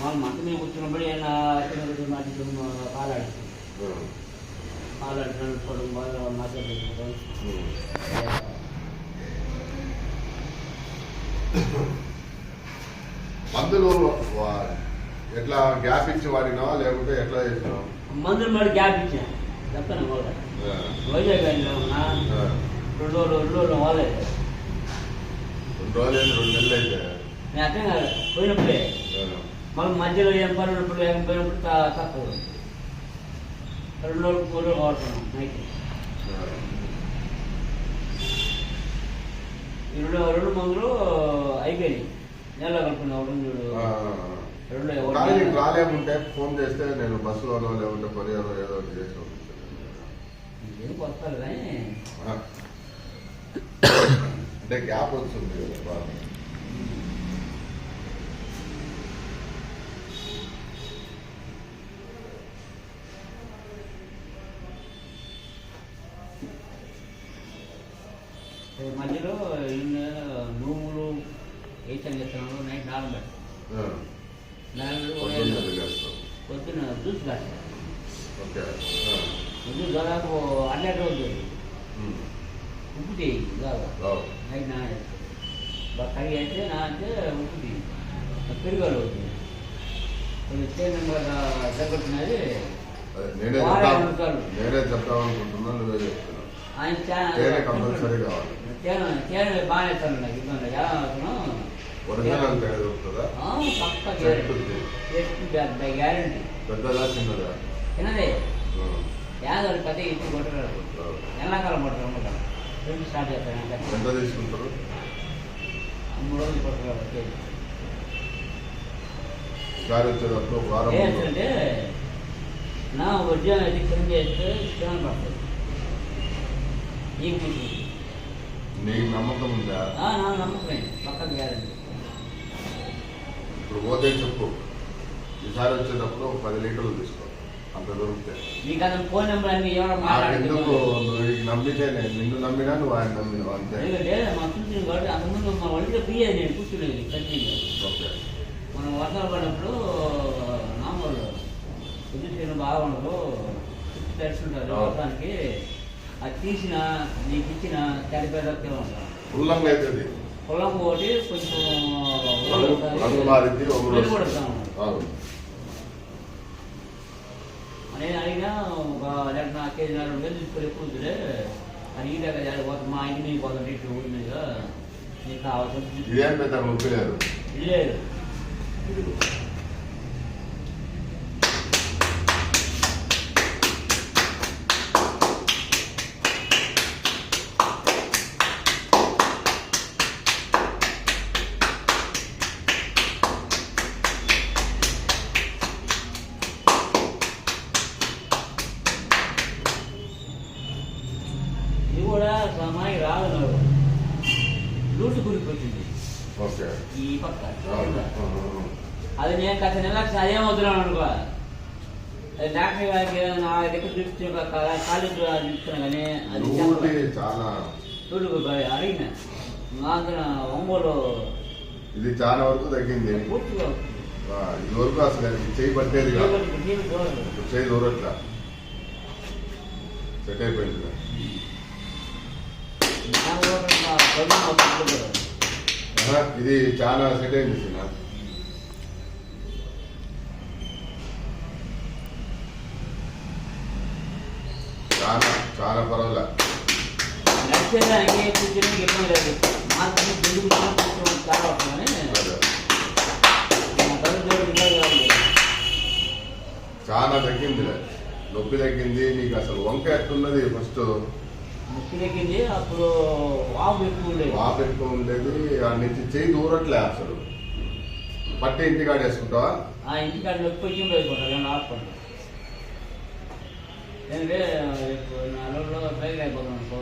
వాళ్ళు మంట మీద కూర్చున్నప్పుడు ఏమైనా కాలాడుతూ నడుపుకోవడం బాగా మాట్లాడుకోవడం. మందులు ఎట్లా గ్యాప్ ఇచ్చి వాడినావా లేకుంటే ఎట్లా చేసినావు? మందులు మరి గ్యాప్ ఇచ్చా చెప్తాను. వైజాగ్ వెళ్ళినా ఉన్నా 2 రోజులు వాళ్ళలేదు. 2 రోజులు 2 నెలలు అయితే నేను అర్థం కాదు. పోయినప్పుడే మళ్ళీ మధ్యలో ఏం పని ఉన్నప్పుడు లేకపోయినప్పుడు తక్కువ 2 రోజులు 3 రోజులు వాడుతున్నాం నైట్. 2 మందులు అయిపోయినాయి. నెలలో కలుపుకున్నాం 2 రాలేముంటే ఫోన్ చేస్తే నేను బస్సులోనో లేకుంటే కొరియరో ఏదో ఒకటి చేసి ఏం వస్తారు కానీ అంటే గ్యాప్ వస్తుంది బాగా. మధ్యలో నువ్వులు వేసాను చెప్తున్నాను. నైట్ నానబెట్టాను. పొద్దున్న జ్యూస్ కాదు దాదాపు 100 రోజులు ఉప్పు చేయి నైట్ నానే కడిగి అయితే నానంటే ఉప్పు చేయి పెరుగాలు అవుతుంది. కొంచెం తేనె తగ్గుతున్నది. నేనే చెప్తాను అనుకుంటున్నా, నువ్వే చెప్తున్నావు. ఆయన కంపల్సరీ కావాలి. తేనె బాగా ఇస్తాను. నాకు ఇబ్బంది ఎలా అవుతున్నాం పక్క గ్యారంటీ. పెద్దదా చిన్నదా? చిన్నదే. యాదవ్ పెద్ద ఇచ్చి కొట్టరాడు. ఎండాకాలం కొట్టరు. 2 స్టార్ట్ చేస్తాను. ఎంత తీసుకుంటారు? 3 రోజులు కొట్టరాడు. అంటే నా ఉద్యోగం అయితే క్లీన్ చేస్తే క్షణం పడుతుంది. నీకు నమ్మకం ఉందా? నాకు నమ్మకమే. పక్కన గ్యారంటీ. ఇప్పుడు పోతే చెప్పు, ఈసారి వచ్చేటప్పుడు 10 లీటర్లు తీసుకో. అంత దొరికితే నీకు అతను ఫోన్ నెంబర్ అన్ని ఎందుకు నమ్మితే నేను నిన్ను నమ్మినా నువ్వు ఆయన నమ్మినావు అంతే. మా చూసిన కాబట్టి అంతకుముందు మా ఒంటిలో పియ్యేది నేను కూర్చునేది ఖచ్చితంగా. మనం వర్షాలు పడినప్పుడు మామూలు విద్యుత్ బాగా ఉండదు. తెలుసుంటారు వర్షానికి. అది తీసిన నీకు ఇచ్చిన తడిపేదకే ఉంటాను. ఉల్లంగా అవుతుంది. పొలం ఒకటి కొంచెం నేను అడిగినా ఒక 4 కేజీ 4 వేలు తీసుకొని ఎక్కువలే అది ఈ దగ్గర పోతాం. మా ఇంటి మీద పోతాం. ఇటు ఊరి మీద నీకు కావాల్సిన లేదు. కూడా సమాయి రాదు. లూటు గురికొచ్చింది ఈ పక్క. అది నేను గత నెలకు అదేమవుతున్నాను అనుకో. అది డాక్టర్ గారికి నా దగ్గర చూపించిన కాలేజ్ చూపిస్తున్నా కానీ అది లూటు అడిగిన అందులో ఒంగోలు ఇది చాలా వరకు తగ్గింది. పూర్తిగా ఇది వరకు అసలు చేయి పట్టేది చేయి దూరట్లా సెట్ అయిపోయింది. ఇది చాలా సెట్ అయింది. చాలా చాలా పర్వాలే. చాలా తగ్గింది. నొప్పి తగ్గింది. నీకు అసలు వంక ఎట్టున్నది ఫస్ట్ నొప్పి తగ్గింది. అప్పుడు వాపు ఎక్కువ ఉండేది. ఆ నుంచి చేయి దూరట్లే అసలు. పట్టి ఇంటికాడ వేసుకుంటావా? ఇంటికాడ నొప్పి వచ్చి వేసుకుంటా. హాస్పిటల్ ఎందుకంటే 4 రోజుల్లో బయట అయిపోతాను అనుకో.